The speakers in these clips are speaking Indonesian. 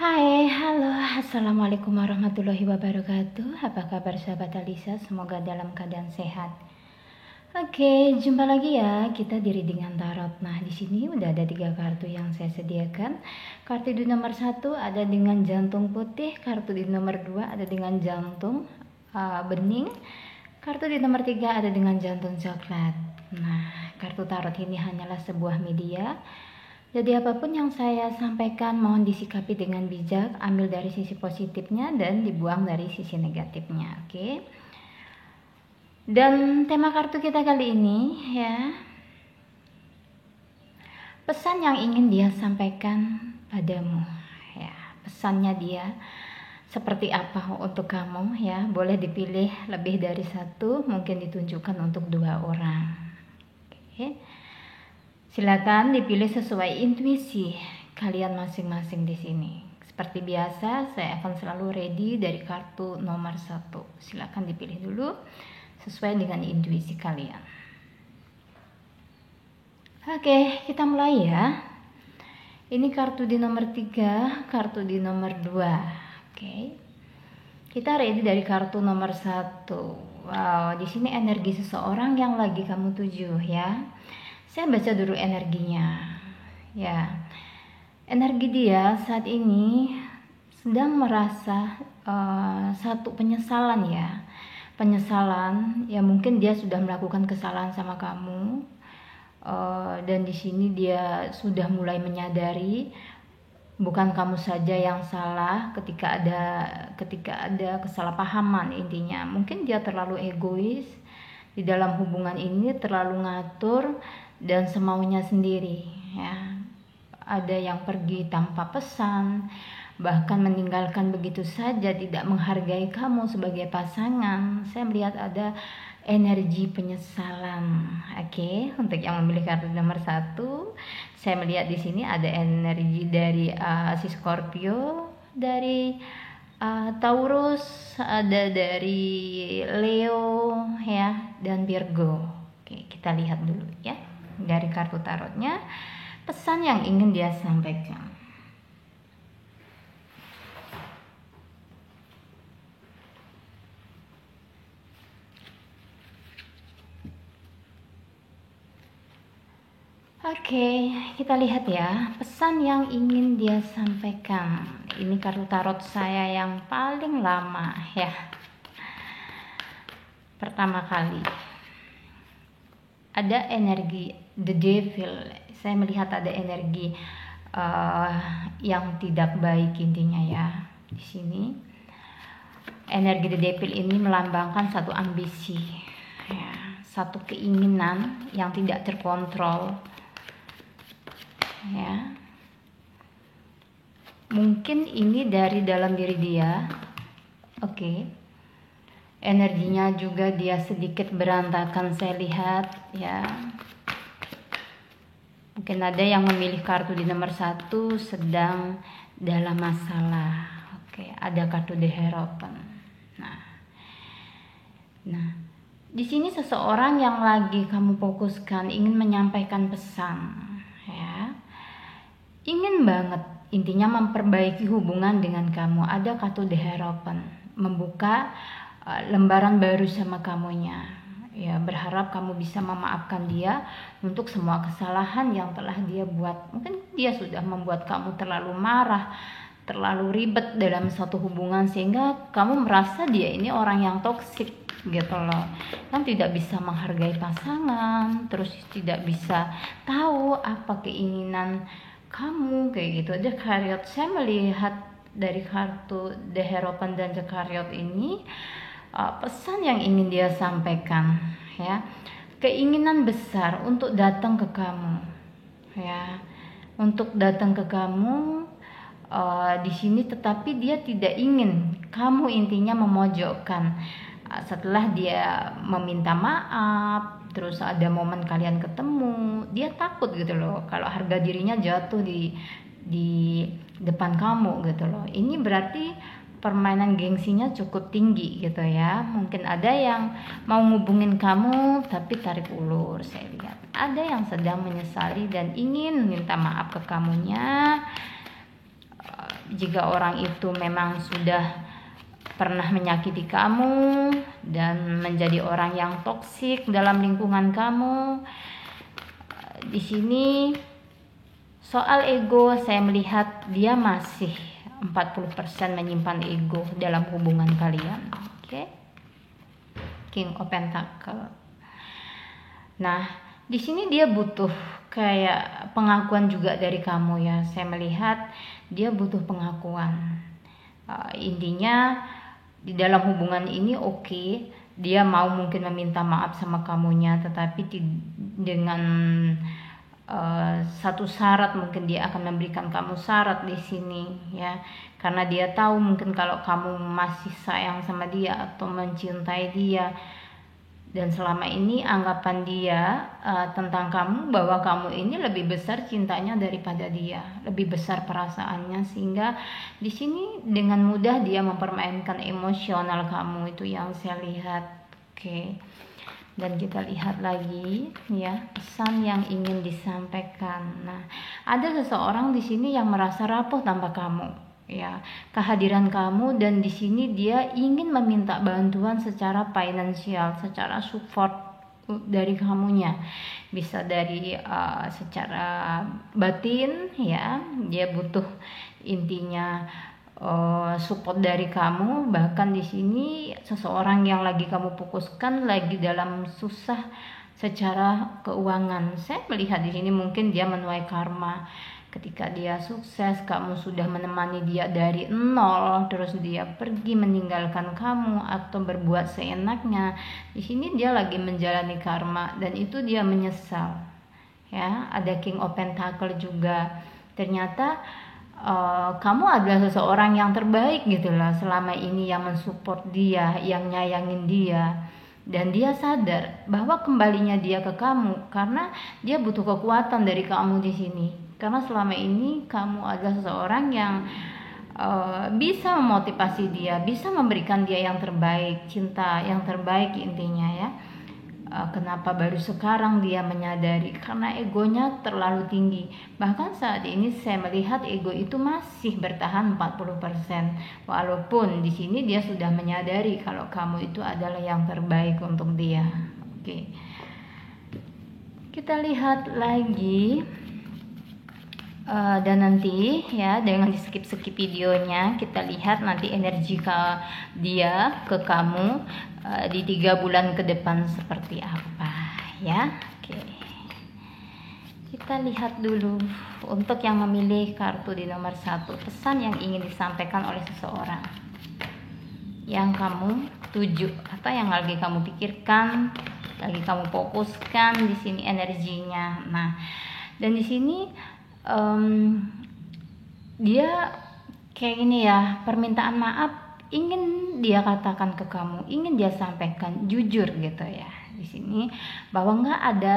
Hai, halo, assalamualaikum warahmatullahi wabarakatuh. Apa kabar sahabat Alisa? Semoga dalam keadaan sehat. Oke, jumpa lagi ya kita di readingan tarot. Nah, di sini udah ada 3 kartu yang saya sediakan. Kartu di nomor 1 ada dengan jantung putih, kartu di nomor 2 ada dengan jantung bening, kartu di nomor 3 ada dengan jantung coklat. Nah, kartu tarot ini hanyalah sebuah media. Jadi apapun yang saya sampaikan mohon disikapi dengan bijak, ambil dari sisi positifnya dan dibuang dari sisi negatifnya, oke? Dan tema kartu kita kali ini ya, pesan yang ingin dia sampaikan padamu ya, pesannya dia seperti apa untuk kamu ya, boleh dipilih lebih dari satu, mungkin ditunjukkan untuk 2 orang, oke? Silakan dipilih sesuai intuisi kalian masing-masing di sini. Seperti biasa, saya akan selalu ready dari kartu nomor 1. Silakan dipilih dulu sesuai dengan intuisi kalian. Oke, kita mulai ya. Ini kartu di nomor 3, kartu di nomor 2. Oke. Kita ready dari kartu nomor 1. Wow, di sini energi seseorang yang lagi kamu tuju ya. Saya baca dulu energinya ya. Energi dia saat ini sedang merasa satu penyesalan ya. Penyesalan ya, mungkin dia sudah melakukan kesalahan sama kamu, dan di sini dia sudah mulai menyadari bukan kamu saja yang salah ketika ada kesalahpahaman. Intinya mungkin dia terlalu egois di dalam hubungan ini, terlalu ngatur dan semaunya sendiri ya. Ada yang pergi tanpa pesan, bahkan meninggalkan begitu saja, tidak menghargai kamu sebagai pasangan. Saya melihat ada energi penyesalan. Oke, untuk yang memilih kartu nomor 1, saya melihat di sini ada energi dari si Scorpio, dari Taurus, ada dari Leo ya, dan Virgo. Oke, kita lihat dulu ya dari kartu tarotnya, pesan yang ingin dia sampaikan. Oke, kita lihat ya pesan yang ingin dia sampaikan. Ini kartu tarot saya yang paling lama ya, pertama kali. Ada energi the devil. Saya melihat ada energi yang tidak baik intinya ya. Di sini energi the devil ini melambangkan satu ambisi ya, satu keinginan yang tidak terkontrol ya. Mungkin ini dari dalam diri dia. Oke. Energinya juga dia sedikit berantakan, saya lihat ya. Mungkin ada yang memilih kartu di nomor 1 sedang dalam masalah. Oke, ada kartu The Hierophant. Nah, di sini seseorang yang lagi kamu fokuskan ingin menyampaikan pesan ya. Ingin banget intinya memperbaiki hubungan dengan kamu. Ada kartu The Hierophant, membuka lembaran baru sama kamunya ya, berharap kamu bisa memaafkan dia untuk semua kesalahan yang telah dia buat. Mungkin dia sudah membuat kamu terlalu marah, terlalu ribet dalam satu hubungan, sehingga kamu merasa dia ini orang yang toksik gitu loh, kan tidak bisa menghargai pasangan, terus tidak bisa tahu apa keinginan kamu kayak gitu. The Chariot, saya melihat dari kartu The Hierophant dan The Chariot ini pesan yang ingin dia sampaikan ya, keinginan besar untuk datang ke kamu ya, untuk datang ke kamu di sini, tetapi dia tidak ingin kamu intinya memojokkan. Setelah dia meminta maaf, terus ada momen kalian ketemu, dia takut gitu loh kalau harga dirinya jatuh di depan kamu gitu loh. Ini berarti permainan gengsinya cukup tinggi gitu ya. Mungkin ada yang mau ngubungin kamu tapi tarik ulur, saya lihat. Ada yang sedang menyesali dan ingin minta maaf ke kamunya. jika orang itu memang sudah pernah menyakiti kamu dan menjadi orang yang toksik dalam lingkungan kamu, di sini soal ego saya melihat dia masih 40% menyimpan ego dalam hubungan kalian. Oke. King of Pentacle. Nah, di sini dia butuh kayak pengakuan juga dari kamu ya. Saya melihat dia butuh pengakuan. Intinya di dalam hubungan ini oke, dia mau mungkin meminta maaf sama kamunya, tetapi dengan satu syarat, mungkin dia akan memberikan kamu syarat di sini ya, karena dia tahu mungkin kalau kamu masih sayang sama dia atau mencintai dia, dan selama ini anggapan dia tentang kamu bahwa kamu ini lebih besar cintanya daripada dia, lebih besar perasaannya, sehingga di sini dengan mudah dia mempermainkan emosional kamu, itu yang saya lihat. Oke. Dan kita lihat lagi ya, pesan yang ingin disampaikan. Nah, ada seseorang di sini yang merasa rapuh tanpa kamu ya, kehadiran kamu, dan di sini dia ingin meminta bantuan secara finansial, secara support dari kamunya, bisa dari secara batin ya, dia butuh intinya support dari kamu. Bahkan di sini seseorang yang lagi kamu fokuskan lagi dalam susah secara keuangan. Saya melihat di sini mungkin dia menuai karma. Ketika dia sukses, kamu sudah menemani dia dari nol, terus dia pergi meninggalkan kamu atau berbuat seenaknya. Di sini dia lagi menjalani karma dan itu dia menyesal. Ya, ada King of Pentacle juga. Ternyata kamu adalah seseorang yang terbaik gitu lah selama ini, yang mensupport dia, yang nyayangin dia, dan dia sadar bahwa kembalinya dia ke kamu karena dia butuh kekuatan dari kamu di sini, karena selama ini kamu adalah seseorang yang bisa memotivasi dia, bisa memberikan dia yang terbaik, cinta yang terbaik intinya ya. Kenapa baru sekarang dia menyadari? Karena egonya terlalu tinggi. Bahkan saat ini saya melihat ego itu masih bertahan 40%. Walaupun di sini dia sudah menyadari kalau kamu itu adalah yang terbaik untuk dia. Oke. Kita lihat lagi. Dan nanti ya, dengan di skip videonya, kita lihat nanti energi dia ke kamu di 3 bulan ke depan seperti apa ya. Oke, kita lihat dulu untuk yang memilih kartu di nomor 1, pesan yang ingin disampaikan oleh seseorang yang kamu tuju atau yang lagi kamu pikirkan, lagi kamu fokuskan di sini energinya. Nah, dan di sini dia kayak gini ya, permintaan maaf ingin dia katakan ke kamu, ingin dia sampaikan jujur gitu ya di sini, bahwa nggak ada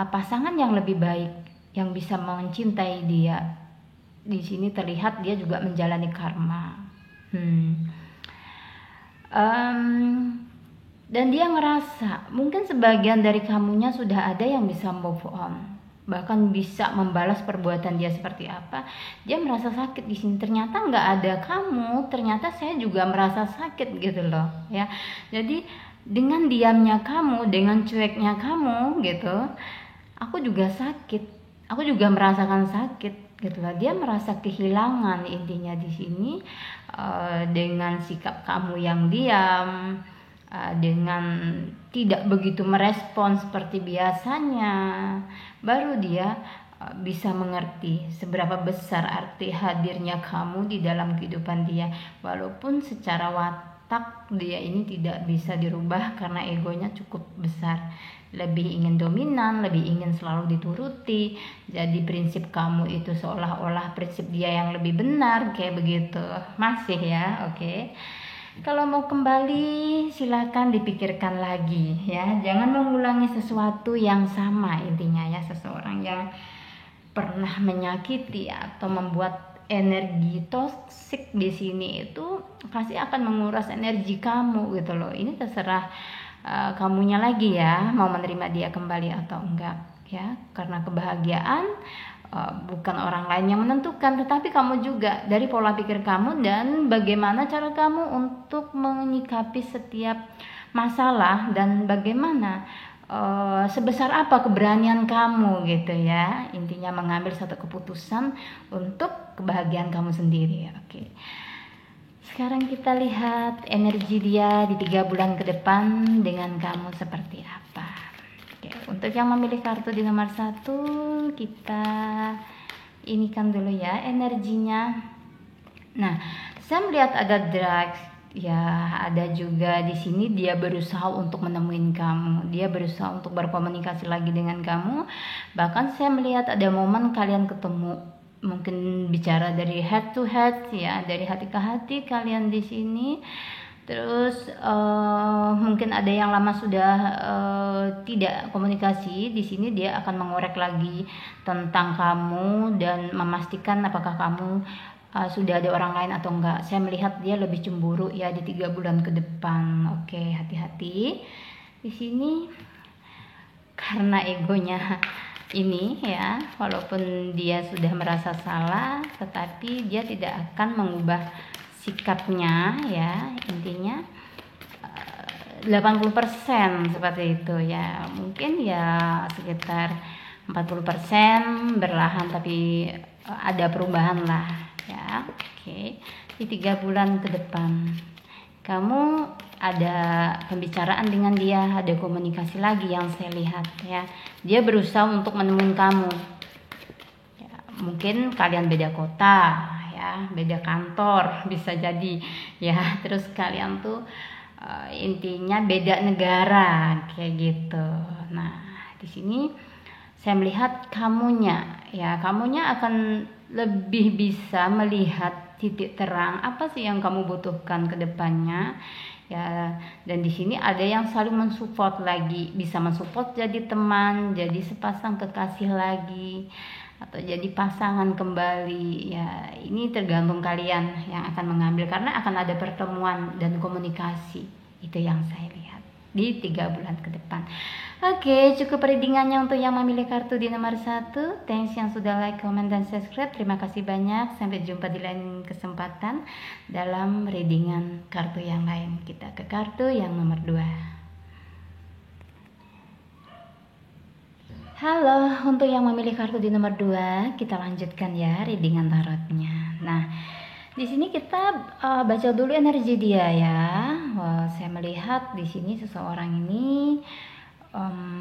pasangan yang lebih baik yang bisa mencintai dia. Di sini terlihat dia juga menjalani karma. Dan dia ngerasa mungkin sebagian dari kamunya sudah ada yang bisa move on, bahkan bisa membalas perbuatan dia seperti apa. Dia merasa sakit di sini, ternyata nggak ada kamu, ternyata saya juga merasa sakit gitu loh ya. Jadi dengan diamnya kamu, dengan cueknya kamu gitu, aku juga sakit, aku juga merasakan sakit gitu loh. Dia merasa kehilangan intinya di sini, dengan sikap kamu yang diam, dengan tidak begitu merespon seperti biasanya, baru dia bisa mengerti seberapa besar arti hadirnya kamu di dalam kehidupan dia. Walaupun secara watak dia ini tidak bisa dirubah karena egonya cukup besar, lebih ingin dominan, lebih ingin selalu dituruti. Jadi prinsip kamu itu seolah-olah prinsip dia yang lebih benar, kayak begitu masih ya. Oke. Kalau mau kembali silakan dipikirkan lagi ya, jangan mengulangi sesuatu yang sama intinya ya. Seseorang yang pernah menyakiti atau membuat energi toksik di sini itu pasti akan menguras energi kamu gitu loh. Ini terserah kamunya lagi ya, mau menerima dia kembali atau enggak ya, karena kebahagiaan bukan orang lain yang menentukan, tetapi kamu juga dari pola pikir kamu dan bagaimana cara kamu untuk menyikapi setiap masalah dan bagaimana sebesar apa keberanian kamu gitu ya, intinya mengambil satu keputusan untuk kebahagiaan kamu sendiri. Oke, sekarang kita lihat energi dia di 3 bulan ke depan dengan kamu seperti apa. Oke, untuk yang memilih kartu di nomor 1, kita inikan dulu ya energinya. Nah, saya melihat ada drugs ya, ada juga di sini dia berusaha untuk menemuin kamu, dia berusaha untuk berkomunikasi lagi dengan kamu. Bahkan saya melihat ada momen kalian ketemu, mungkin bicara dari head to head ya, dari hati ke hati kalian di sini. Terus mungkin ada yang lama sudah tidak komunikasi, di sini dia akan mengorek lagi tentang kamu dan memastikan apakah kamu sudah ada orang lain atau enggak. Saya melihat dia lebih cemburu ya di 3 bulan ke depan. Oke, hati-hati di sini karena egonya ini ya, walaupun dia sudah merasa salah tetapi dia tidak akan mengubah sikapnya ya, intinya 80% seperti itu ya, mungkin ya sekitar 40% berlahan tapi ada perubahan lah ya. Oke, di 3 bulan ke depan kamu ada pembicaraan dengan dia, ada komunikasi lagi yang saya lihat ya. Dia berusaha untuk menemukan kamu ya, mungkin kalian beda kota ya, beda kantor bisa jadi ya, terus kalian tuh intinya beda negara kayak gitu. Nah, di sini saya melihat kamunya akan lebih bisa melihat titik terang apa sih yang kamu butuhkan ke depannya ya. Dan di sini ada yang saling mensupport lagi, bisa mensupport jadi teman, jadi sepasang kekasih lagi, atau jadi pasangan kembali ya. Ini tergantung kalian yang akan mengambil, karena akan ada pertemuan dan komunikasi. Itu yang saya lihat di 3 bulan ke depan. Oke, cukup readingannya untuk yang memilih kartu di nomor 1. Thanks yang sudah like, comment, dan subscribe. Terima kasih banyak. Sampai jumpa di lain kesempatan dalam readingan kartu yang lain. Kita ke kartu yang nomor 2. Halo, untuk yang memilih kartu di nomor 2, kita lanjutkan ya readingan tarotnya. Nah, di sini kita baca dulu energi dia ya. Wah, saya melihat di sini seseorang ini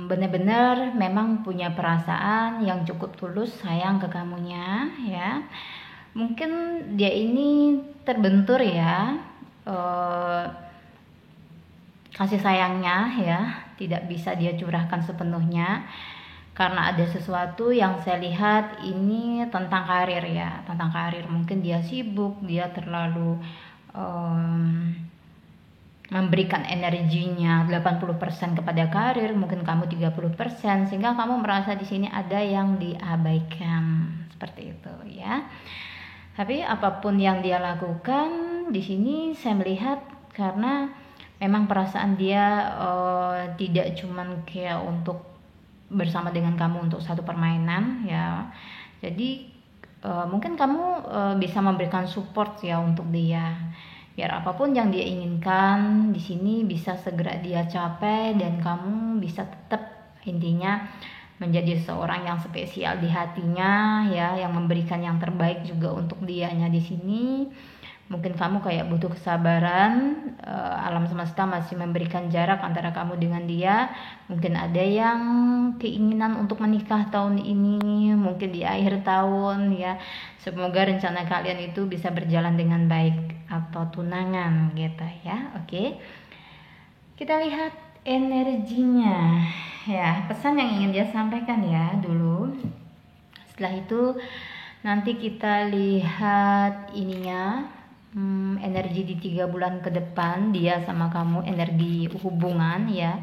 benar-benar memang punya perasaan yang cukup tulus sayang ke kamunya ya. Mungkin dia ini terbentur ya, kasih sayangnya ya tidak bisa dia curahkan sepenuhnya karena ada sesuatu yang saya lihat ini tentang karir ya, tentang karir. Mungkin dia sibuk, dia terlalu memberikan energinya 80% kepada karir, mungkin kamu 30%, sehingga kamu merasa di sini ada yang diabaikan seperti itu ya. Tapi apapun yang dia lakukan di sini saya melihat karena memang perasaan dia tidak cuman kayak untuk bersama dengan kamu untuk satu permainan ya. Jadi mungkin kamu bisa memberikan support ya untuk dia, biar apapun yang dia inginkan di sini bisa segera dia capai dan kamu bisa tetap intinya menjadi seorang yang spesial di hatinya ya, yang memberikan yang terbaik juga untuk dianya di sini. Mungkin kamu kayak butuh kesabaran, alam semesta masih memberikan jarak antara kamu dengan dia. Mungkin ada yang keinginan untuk menikah tahun ini, mungkin di akhir tahun ya. Semoga rencana kalian itu bisa berjalan dengan baik atau tunangan gitu ya. Oke, kita lihat energinya ya, pesan yang ingin dia sampaikan ya dulu. Setelah itu nanti kita lihat ininya, energi di 3 bulan ke depan dia sama kamu, energi hubungan ya,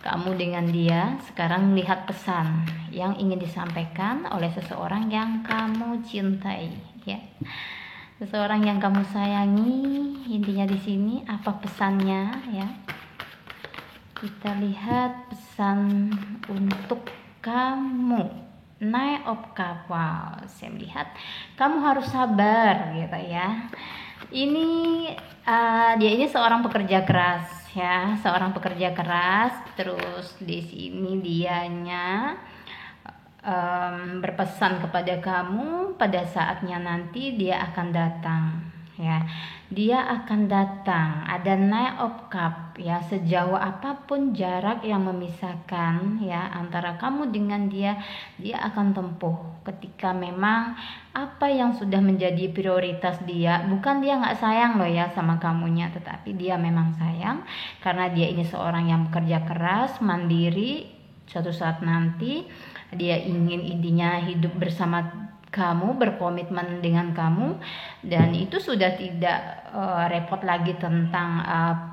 kamu dengan dia. Sekarang lihat pesan yang ingin disampaikan oleh seseorang yang kamu cintai ya, seseorang yang kamu sayangi. Intinya di sini apa pesannya ya, kita lihat pesan untuk kamu Nine of Cups. Wow, saya melihat kamu harus sabar gitu ya. Ini dia ini seorang pekerja keras ya, seorang pekerja keras. Terus di sini dianya berpesan kepada kamu, pada saatnya nanti dia akan datang ya, dia akan datang. Ada Nine of Cups ya, sejauh apapun jarak yang memisahkan ya antara kamu dengan dia akan tempuh. Ketika memang apa yang sudah menjadi prioritas dia, bukan dia nggak sayang loh ya sama kamunya, tetapi dia memang sayang karena dia ini seorang yang bekerja keras, mandiri. Suatu saat nanti dia ingin intinya hidup bersama kamu, berkomitmen dengan kamu, dan itu sudah tidak repot lagi tentang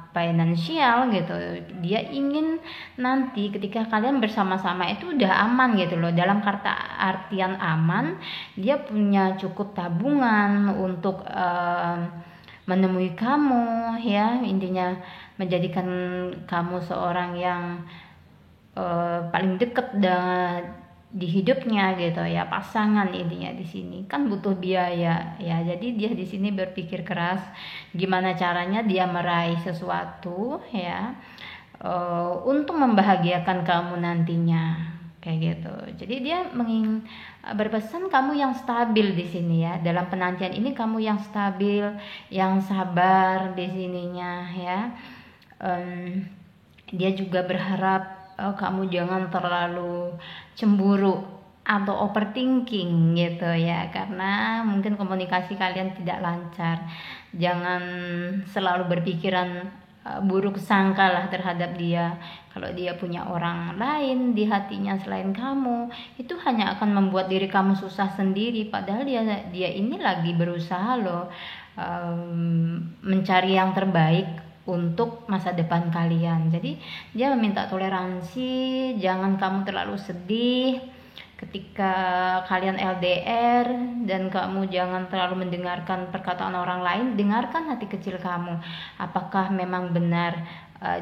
finansial gitu. Dia ingin nanti ketika kalian bersama-sama itu udah aman gitu loh. Dalam kata artian aman, dia punya cukup tabungan untuk menemui kamu ya, intinya menjadikan kamu seorang yang paling dekat di hidupnya gitu ya, pasangan intinya di sini kan butuh biaya ya. Jadi dia di sini berpikir keras gimana caranya dia meraih sesuatu ya untuk membahagiakan kamu nantinya kayak gitu. Jadi dia berpesan kamu yang stabil di sini ya, dalam penantian ini kamu yang stabil, yang sabar di sininya ya. Dia juga berharap kamu jangan terlalu cemburu atau overthinking gitu ya, karena mungkin komunikasi kalian tidak lancar. Jangan selalu berpikiran buruk sangka lah terhadap dia. Kalau dia punya orang lain di hatinya selain kamu, itu hanya akan membuat diri kamu susah sendiri. Padahal dia ini lagi berusaha loh mencari yang terbaik untuk masa depan kalian. Jadi dia meminta toleransi, jangan kamu terlalu sedih ketika kalian LDR, dan kamu jangan terlalu mendengarkan perkataan orang lain. Dengarkan hati kecil kamu, apakah memang benar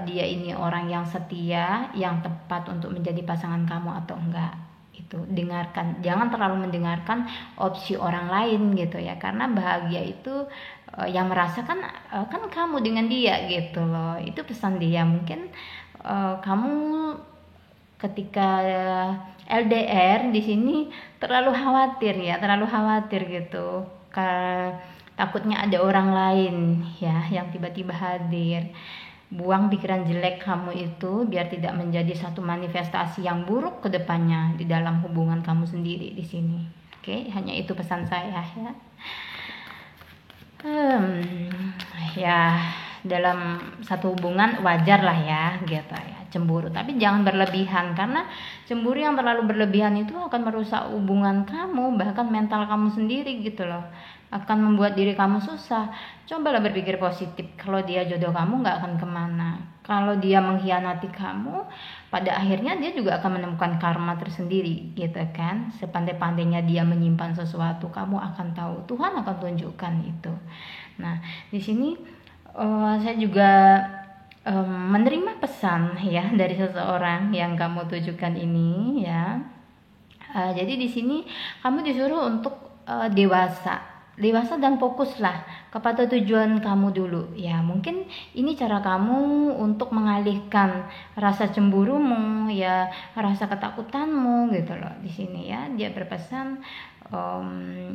dia ini orang yang setia, yang tepat untuk menjadi pasangan kamu atau enggak. Itu dengarkan, jangan terlalu mendengarkan opsi orang lain gitu ya, karena bahagia itu yang merasakan kan kamu dengan dia gitu loh. Itu pesan dia. Mungkin kamu ketika LDR di sini terlalu khawatir gitu, takutnya ada orang lain ya yang tiba-tiba hadir. Buang pikiran jelek kamu itu biar tidak menjadi satu manifestasi yang buruk ke depannya di dalam hubungan kamu sendiri di sini. Oke, hanya itu pesan saya ya. Ya dalam satu hubungan wajar lah ya gitu ya cemburu, tapi jangan berlebihan, karena cemburu yang terlalu berlebihan itu akan merusak hubungan kamu, bahkan mental kamu sendiri gitu loh, akan membuat diri kamu susah. Cobalah berpikir positif. Kalau dia jodoh kamu nggak akan kemana. Kalau dia mengkhianati kamu, pada akhirnya dia juga akan menemukan karma tersendiri gitu kan. Sepandai-pandainya dia menyimpan sesuatu, kamu akan tahu, Tuhan akan tunjukkan itu. Nah di sini saya juga menerima pesan ya dari seseorang yang kamu tujukan ini ya. Jadi di sini kamu disuruh untuk dewasa dan fokuslah kepada tujuan kamu dulu ya. Mungkin ini cara kamu untuk mengalihkan rasa cemburumu ya, rasa ketakutanmu gitu loh. Di sini ya dia berpesan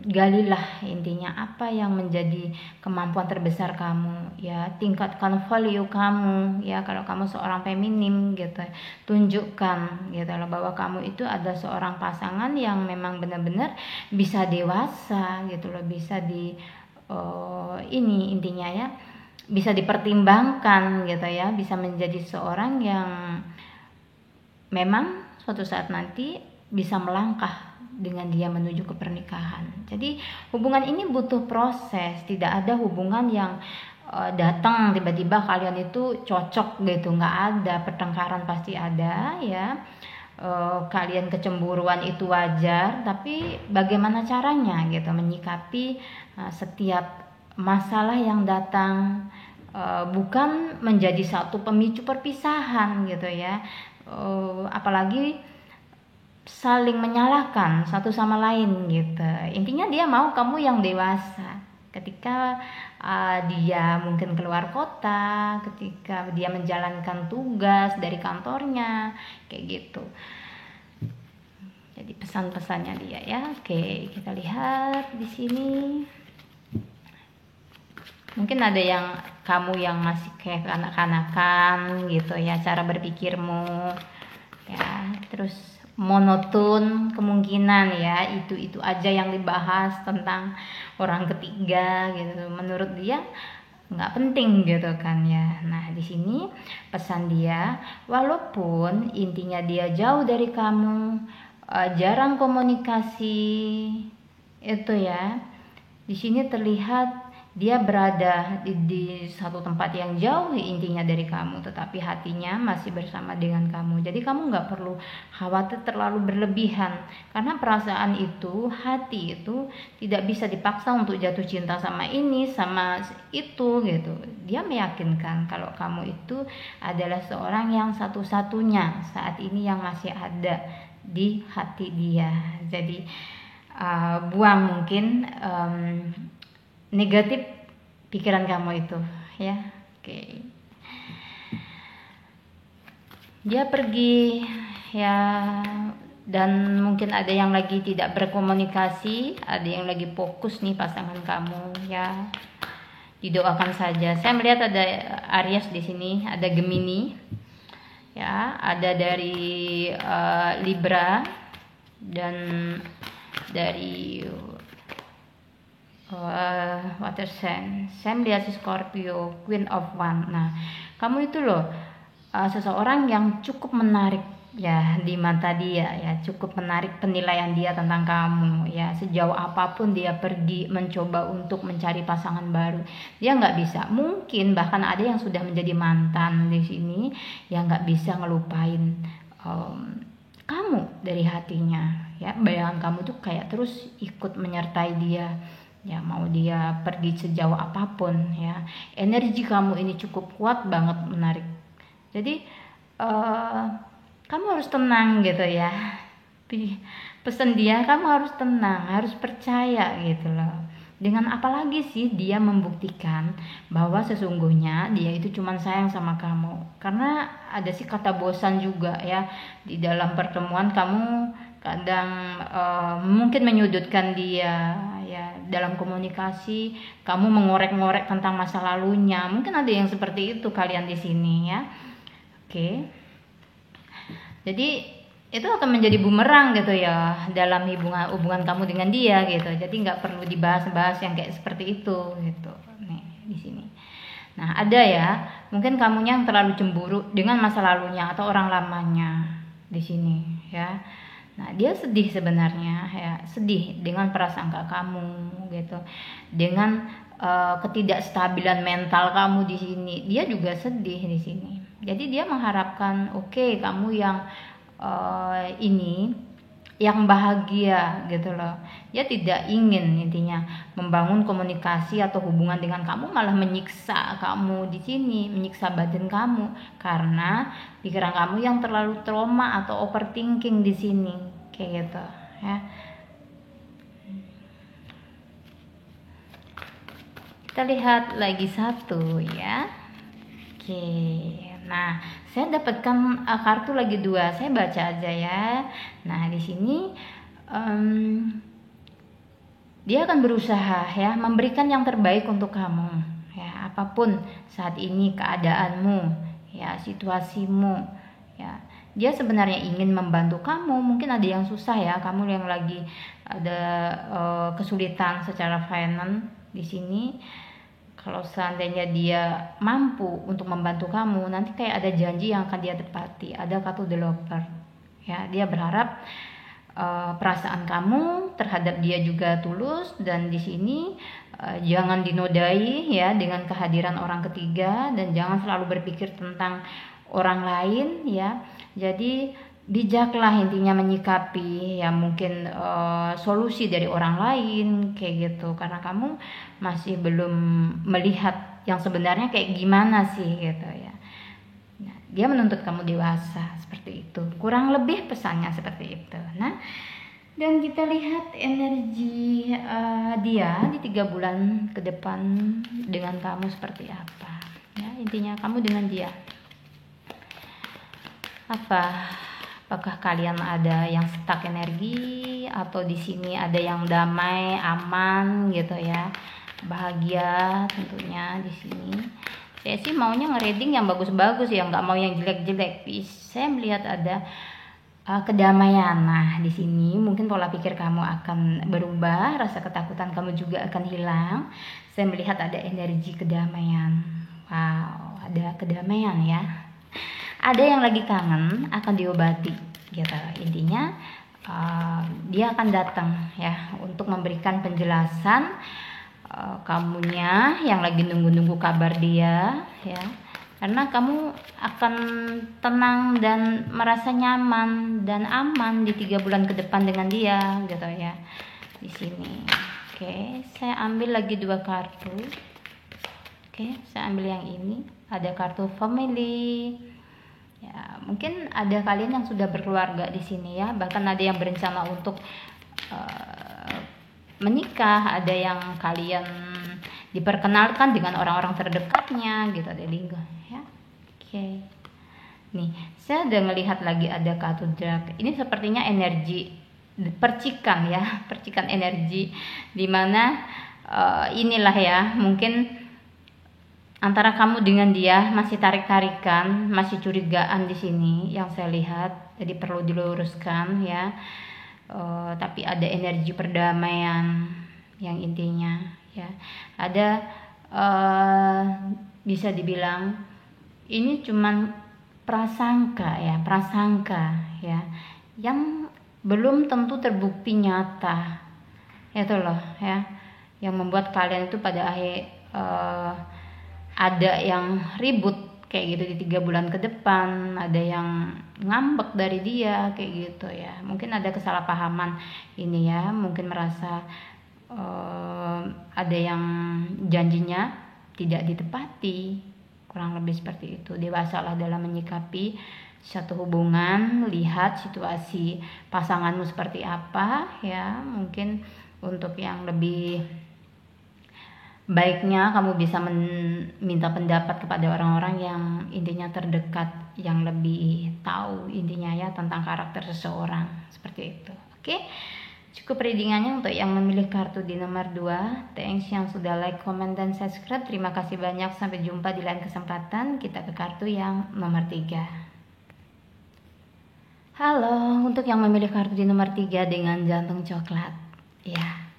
galilah intinya apa yang menjadi kemampuan terbesar kamu ya, tingkatkan value kamu ya. Kalau kamu seorang feminim gitu, tunjukkan gitu loh bahwa kamu itu ada seorang pasangan yang memang benar-benar bisa dewasa gitu loh, bisa ini intinya ya, bisa dipertimbangkan gitu ya, bisa menjadi seorang yang memang suatu saat nanti bisa melangkah dengan dia menuju ke pernikahan. Jadi hubungan ini butuh proses, tidak ada hubungan yang datang tiba-tiba kalian itu cocok gitu, nggak ada. Pertengkaran pasti ada ya, kalian kecemburuan itu wajar, tapi bagaimana caranya gitu menyikapi setiap masalah yang datang, bukan menjadi satu pemicu perpisahan gitu ya. Apalagi saling menyalahkan satu sama lain gitu. Intinya dia mau kamu yang dewasa. Ketika dia mungkin keluar kota, ketika dia menjalankan tugas dari kantornya, kayak gitu. Jadi pesan-pesannya dia ya. Oke, kita lihat di sini. Mungkin ada yang kamu yang masih kayak kanak-kanakan gitu ya, cara berpikirmu ya, terus monoton kemungkinan ya, itu aja yang dibahas tentang orang ketiga gitu, menurut dia nggak penting gitu kan ya. Nah di sini pesan dia, walaupun intinya dia jauh dari kamu, jarang komunikasi itu ya, di sini terlihat dia berada di satu tempat yang jauh intinya dari kamu, tetapi hatinya masih bersama dengan kamu. Jadi kamu nggak perlu khawatir terlalu berlebihan, karena perasaan itu, hati itu tidak bisa dipaksa untuk jatuh cinta sama ini sama itu gitu. Dia meyakinkan kalau kamu itu adalah seorang yang satu-satunya saat ini yang masih ada di hati dia. Jadi buang mungkin negatif pikiran kamu itu ya. Oke. Dia pergi ya, dan mungkin ada yang lagi tidak berkomunikasi, ada yang lagi fokus nih pasangan kamu ya. Didoakan saja. Saya melihat ada Aries di sini, ada Gemini ya, ada dari Libra dan dari water sign. Saya melihat si Scorpio, Queen of Wands. Nah, kamu itu loh seseorang yang cukup menarik ya di mata dia ya, cukup menarik penilaian dia tentang kamu ya. Sejauh apapun dia pergi mencoba untuk mencari pasangan baru, dia nggak bisa. Mungkin bahkan ada yang sudah menjadi mantan di sini yang nggak bisa ngelupain kamu dari hatinya ya. Bayangan kamu tuh kayak terus ikut menyertai dia ya, mau dia pergi sejauh apapun ya. Energi kamu ini cukup kuat banget, menarik. Jadi kamu harus tenang gitu ya. Pesan dia, kamu harus tenang, harus percaya gitu loh. Dengan apalagi sih dia membuktikan bahwa sesungguhnya dia itu cuma sayang sama kamu. Karena ada sih kata bosan juga ya di dalam pertemuan. Kamu kadang mungkin menyudutkan dia ya, dalam komunikasi kamu mengorek-ngorek tentang masa lalunya. Mungkin ada yang seperti itu kalian di sini ya. Oke. Jadi itu akan menjadi bumerang gitu ya dalam hubungan kamu dengan dia gitu. Jadi nggak perlu dibahas-bahas yang kayak seperti itu gitu. Nih di sini. Nah ada ya, mungkin kamunya yang terlalu cemburu dengan masa lalunya atau orang lamanya di sini ya. Nah dia sedih sebenarnya ya, sedih dengan prasangka kamu gitu, dengan ketidakstabilan mental kamu di sini. Dia juga sedih di sini. Jadi dia mengharapkan oke, kamu yang ini yang bahagia gitu loh. Dia tidak ingin intinya membangun komunikasi atau hubungan dengan kamu, malah menyiksa kamu di sini, menyiksa badan kamu karena pikiran kamu yang terlalu trauma atau overthinking di sini kayak gitu ya. Kita lihat lagi satu ya. Oke. Nah, saya dapatkan kartu lagi 2. Saya baca aja ya. Nah, di sini dia akan berusaha ya memberikan yang terbaik untuk kamu ya, apapun saat ini keadaanmu ya, situasimu ya. Dia sebenarnya ingin membantu kamu. Mungkin ada yang susah ya, kamu yang lagi ada kesulitan secara finance di sini. Kalau seandainya dia mampu untuk membantu kamu, nanti kayak ada janji yang akan dia tepati. Ada kartu The Lover ya, dia berharap perasaan kamu terhadap dia juga tulus, dan di sini jangan dinodai ya dengan kehadiran orang ketiga, dan jangan selalu berpikir tentang orang lain ya. Jadi bijaklah intinya menyikapi ya mungkin solusi dari orang lain kayak gitu, karena kamu masih belum melihat yang sebenarnya kayak gimana sih gitu ya. Nah, dia menuntut kamu dewasa, seperti itu. Kurang lebih pesannya seperti itu. Nah, dan kita lihat energi dia di 3 bulan ke depan dengan kamu seperti apa. Ya, intinya kamu dengan dia. Apakah kalian ada yang stuck energi, atau di sini ada yang damai, aman gitu ya. Bahagia tentunya di sini. Saya sih maunya nge-reading yang bagus-bagus ya, nggak mau yang jelek-jelek. Saya melihat ada kedamaian. Nah, di sini mungkin pola pikir kamu akan berubah, rasa ketakutan kamu juga akan hilang. Saya melihat ada energi kedamaian. Wow, ada kedamaian ya. Ada yang lagi kangen, akan diobati gitu. Intinya dia akan datang ya untuk memberikan penjelasan. Kamunya yang lagi nunggu-nunggu kabar dia ya, karena kamu akan tenang dan merasa nyaman dan aman di 3 bulan ke depan dengan dia gitu ya di sini. Oke, saya ambil lagi 2 kartu. Oke, saya ambil yang ini, ada kartu family ya. Mungkin ada kalian yang sudah berkeluarga di sini ya, bahkan ada yang berencana untuk menikah, ada yang kalian diperkenalkan dengan orang-orang terdekatnya gitu, ada lingga ya. Oke. Nih, saya udah melihat lagi ada kartu drag. Ini sepertinya energi percikan ya, percikan energi dimana inilah ya, mungkin antara kamu dengan dia masih tarik-tarikan, masih curigaan di sini yang saya lihat. Jadi perlu diluruskan ya. Tapi ada energi perdamaian yang intinya ya. Ada bisa dibilang ini cuman prasangka ya, yang belum tentu terbukti nyata. Itu loh ya, yang membuat kalian itu pada akhir ada yang ribut kayak gitu di 3 bulan ke depan, ada yang ngambek dari dia kayak gitu ya. Mungkin ada kesalahpahaman ini ya, mungkin merasa ada yang janjinya tidak ditepati, kurang lebih seperti itu. Dewasalah dalam menyikapi satu hubungan, lihat situasi pasanganmu seperti apa ya. Mungkin untuk yang lebih baiknya kamu bisa minta pendapat kepada orang-orang yang intinya terdekat, yang lebih tahu intinya ya tentang karakter seseorang, seperti itu. Oke, cukup readingannya untuk yang memilih kartu di nomor 2. Thanks yang sudah like, comment, dan subscribe. Terima kasih banyak, sampai jumpa di lain kesempatan. Kita ke kartu yang nomor 3. Halo, untuk yang memilih kartu di nomor 3 dengan jantung coklat ya.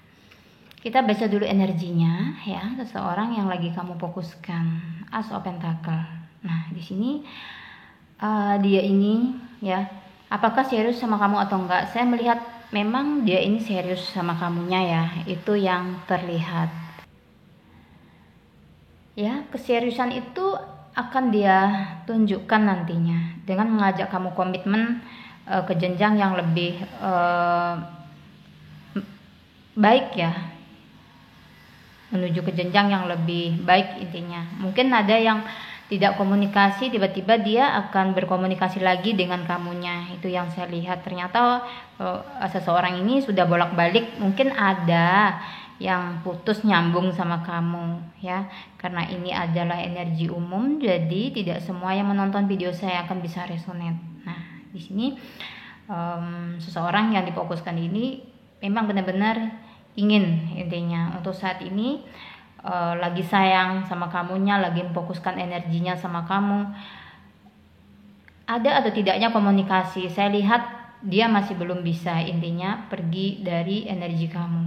Kita baca dulu energinya ya, seseorang yang lagi kamu fokuskan, As of Pentacle. Nah, di sini dia ini ya, apakah serius sama kamu atau enggak? Saya melihat memang dia ini serius sama kamunya ya, itu yang terlihat. Ya, keseriusan itu akan dia tunjukkan nantinya dengan mengajak kamu komitmen ke jenjang yang lebih baik ya, menuju ke jenjang yang lebih baik intinya. Mungkin ada yang tidak komunikasi, tiba-tiba dia akan berkomunikasi lagi dengan kamunya. Itu yang saya lihat. Ternyata seseorang ini sudah bolak-balik, mungkin ada yang putus nyambung sama kamu ya. Karena ini adalah energi umum, jadi tidak semua yang menonton video saya akan bisa resonate. Nah, di sini seseorang yang difokuskan ini memang benar-benar ingin intinya untuk saat ini lagi sayang sama kamunya, lagi memfokuskan energinya sama kamu. Ada atau tidaknya komunikasi, saya lihat dia masih belum bisa intinya pergi dari energi kamu.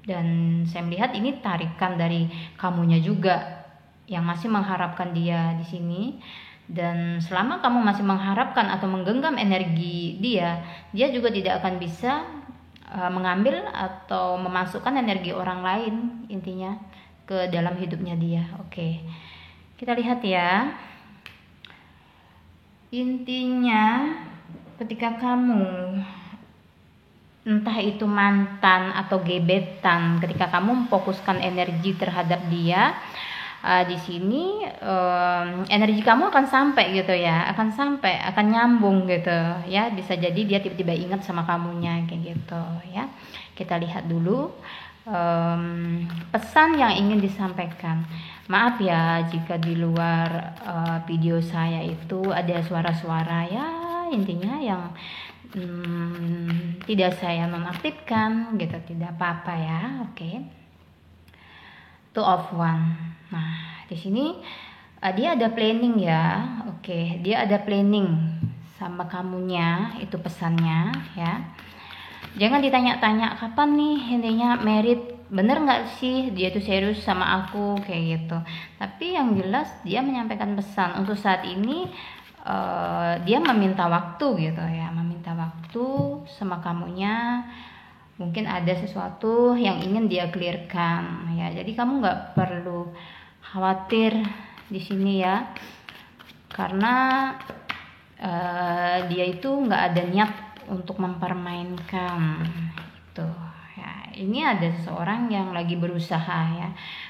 Dan saya melihat ini tarikan dari kamunya juga yang masih mengharapkan dia di sini. Dan selama kamu masih mengharapkan atau menggenggam energi dia juga tidak akan bisa mengambil atau memasukkan energi orang lain intinya ke dalam hidupnya dia. Oke, kita lihat ya. Intinya ketika kamu, entah itu mantan atau gebetan, ketika kamu memfokuskan energi terhadap dia, di sini energi kamu akan sampai gitu ya, akan nyambung gitu ya. Bisa jadi dia tiba-tiba ingat sama kamunya kayak gitu ya. Kita lihat dulu pesan yang ingin disampaikan. Maaf ya jika di luar video saya itu ada suara-suara ya, intinya yang tidak saya nonaktifkan gitu, tidak apa-apa ya. Oke. Two of one. Nah, di sini dia ada planning ya. Oke, dia ada planning sama kamunya, itu pesannya ya. Jangan ditanya-tanya kapan nih intinya merit, bener nggak sih dia tuh serius sama aku kayak gitu. Tapi yang jelas dia menyampaikan pesan untuk saat ini. Dia meminta waktu gitu ya, meminta waktu sama kamunya. Mungkin ada sesuatu yang ingin dia clearkan ya. Jadi kamu nggak perlu khawatir di sini ya, karena dia itu nggak ada niat untuk mempermainkan itu ya. Ini ada seseorang yang lagi berusaha ya,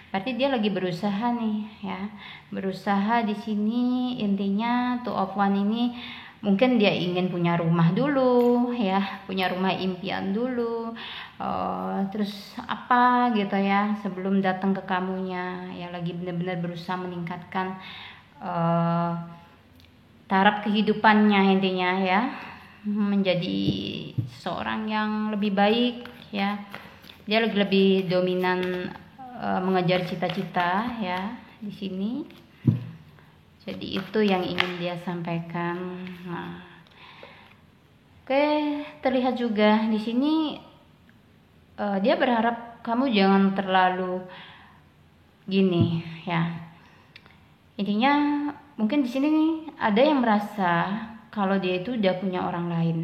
berarti dia lagi berusaha nih ya, berusaha di sini. Intinya two of one ini mungkin dia ingin punya rumah dulu ya, punya rumah impian dulu, terus apa gitu ya, sebelum datang ke kamunya ya. Lagi benar-benar berusaha meningkatkan taraf kehidupannya intinya ya, menjadi seorang yang lebih baik ya. Dia lebih dominan mengejar cita-cita ya di sini. Jadi itu yang ingin dia sampaikan. Nah, oke, terlihat juga di sini dia berharap kamu jangan terlalu gini ya. Intinya mungkin di sini nih ada yang merasa kalau dia itu udah punya orang lain,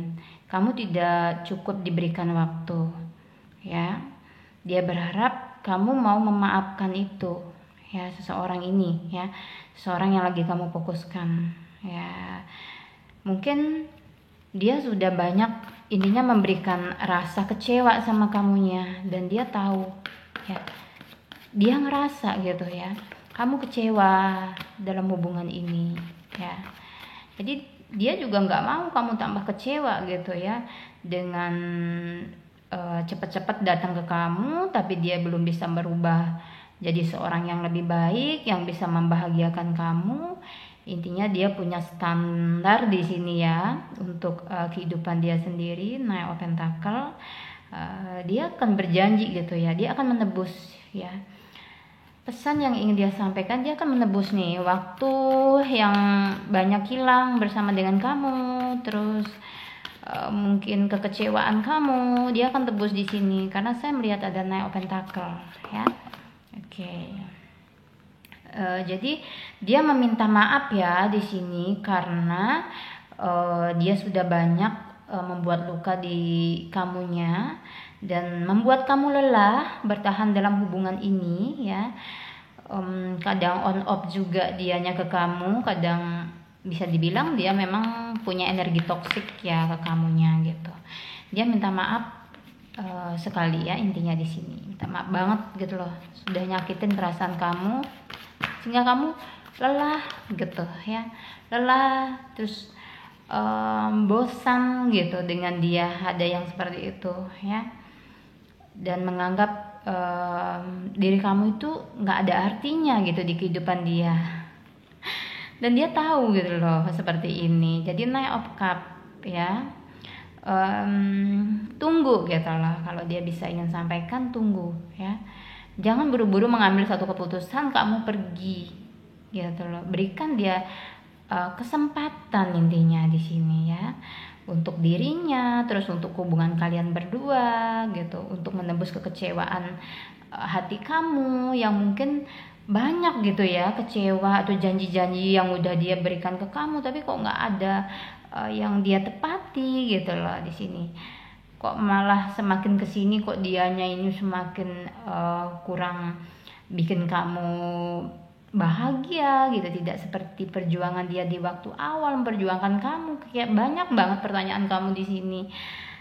kamu tidak cukup diberikan waktu ya. Dia berharap kamu mau memaafkan itu ya, seseorang ini ya, seseorang yang lagi kamu fokuskan ya. Mungkin dia sudah banyak intinya memberikan rasa kecewa sama kamunya, dan dia tahu ya, dia ngerasa gitu ya, kamu kecewa dalam hubungan ini ya. Jadi dia juga nggak mau kamu tambah kecewa gitu ya, dengan cepat-cepat datang ke kamu, tapi dia belum bisa berubah jadi seorang yang lebih baik, yang bisa membahagiakan kamu. Intinya dia punya standar di sini ya untuk kehidupan dia sendiri. Nine of Pentacle, dia akan berjanji gitu ya, dia akan menebus ya. Pesan yang ingin dia sampaikan, dia akan menebus nih waktu yang banyak hilang bersama dengan kamu, terus mungkin kekecewaan kamu, dia akan tebus di sini karena saya melihat ada Nine of Pentacle ya. Oke. Jadi dia meminta maaf ya di sini karena dia sudah banyak membuat luka di kamunya dan membuat kamu lelah bertahan dalam hubungan ini ya. Kadang on off juga dianya ke kamu, kadang bisa dibilang dia memang punya energi toksik ya ke kamunya gitu. Dia minta maaf sekali ya, intinya di sini minta maaf banget gitu loh, sudah nyakitin perasaan kamu sehingga kamu lelah gitu ya, lelah terus bosan gitu dengan dia, ada yang seperti itu ya, dan menganggap diri kamu itu nggak ada artinya gitu di kehidupan dia. Dan dia tahu gitu loh seperti ini. Jadi Nine of Cup ya, tunggu gitu loh. Kalau dia bisa ingin sampaikan, tunggu ya. Jangan buru-buru mengambil satu keputusan kamu pergi gitu loh. Berikan dia kesempatan intinya di sini ya, untuk dirinya, terus untuk hubungan kalian berdua gitu, untuk menembus kekecewaan hati kamu yang mungkin banyak gitu ya, kecewa atau janji-janji yang udah dia berikan ke kamu tapi kok nggak ada yang dia tepati gitu loh. Di sini kok malah semakin kesini kok dianya ini semakin kurang bikin kamu bahagia gitu, tidak seperti perjuangan dia di waktu awal memperjuangkan kamu. Kayak banyak banget pertanyaan kamu di sini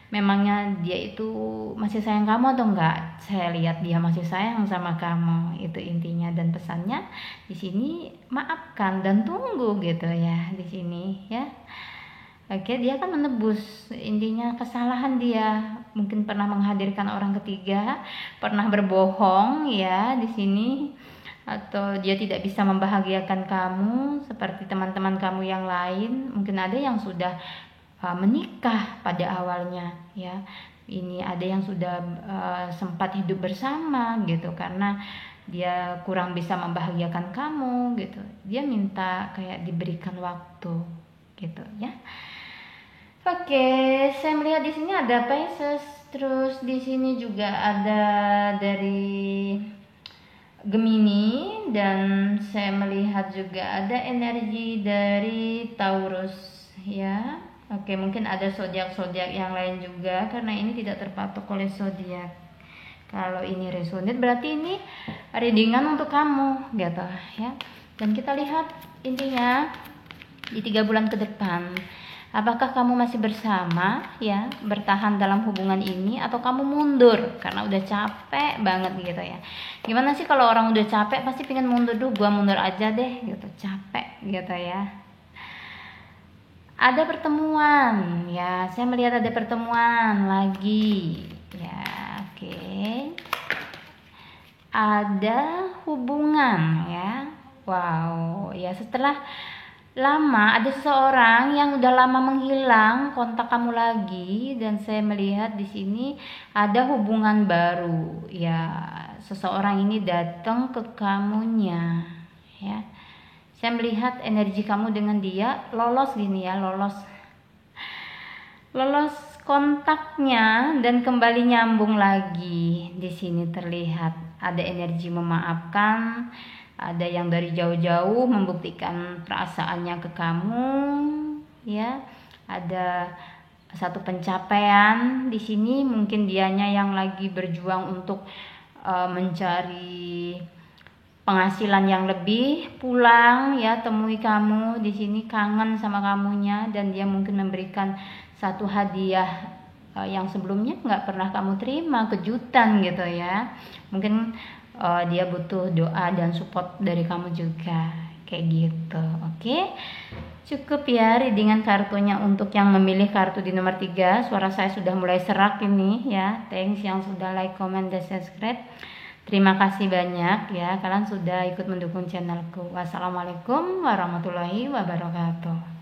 memangnya dia itu masih sayang kamu atau enggak? Saya lihat dia masih sayang sama kamu, itu intinya. Dan pesannya di sini maafkan dan tunggu gitu ya di sini ya. Oke, dia akan menebus, intinya kesalahan dia. Mungkin pernah menghadirkan orang ketiga, pernah berbohong ya di sini, atau dia tidak bisa membahagiakan kamu seperti teman-teman kamu yang lain. Mungkin ada yang sudah menikah pada awalnya ya. Ini ada yang sudah sempat hidup bersama gitu, karena dia kurang bisa membahagiakan kamu gitu. Dia minta kayak diberikan waktu gitu ya. Oke, saya melihat di sini ada Pisces, terus di sini juga ada dari Gemini, dan saya melihat juga ada energi dari Taurus ya. Oke, mungkin ada zodiak-zodiak yang lain juga karena ini tidak terpatok oleh zodiak. Kalau ini resonate berarti ini readingan untuk kamu gitu ya. Dan kita lihat intinya di 3 bulan ke depan, apakah kamu masih bersama ya, bertahan dalam hubungan ini, atau kamu mundur karena udah capek banget gitu ya. Gimana sih kalau orang udah capek pasti pengen mundur dulu, gua mundur aja deh gitu, capek gitu ya. Ada pertemuan ya, saya melihat ada pertemuan lagi ya. Oke, ada hubungan ya. Wow ya, setelah lama ada seseorang yang udah lama menghilang kontak kamu lagi, dan saya melihat di sini ada hubungan baru ya. Seseorang ini datang ke kamunya ya. Saya melihat energi kamu dengan dia lolos gini ya, lolos kontaknya dan kembali nyambung lagi. Di sini terlihat ada energi memaafkan, ada yang dari jauh-jauh membuktikan perasaannya ke kamu ya. Ada satu pencapaian di sini, mungkin dianya yang lagi berjuang untuk mencari penghasilan yang lebih, pulang ya, temui kamu di sini, kangen sama kamunya, dan dia mungkin memberikan satu hadiah yang sebelumnya nggak pernah kamu terima, kejutan gitu ya. Mungkin dia butuh doa dan support dari kamu juga kayak gitu. Oke, cukup ya readingan kartunya. Untuk yang memilih kartu di nomor 3, suara saya sudah mulai serak ini ya. Thanks yang sudah like, comment, dan subscribe. Terima kasih banyak ya, kalian sudah ikut mendukung channelku. Wassalamualaikum warahmatullahi wabarakatuh.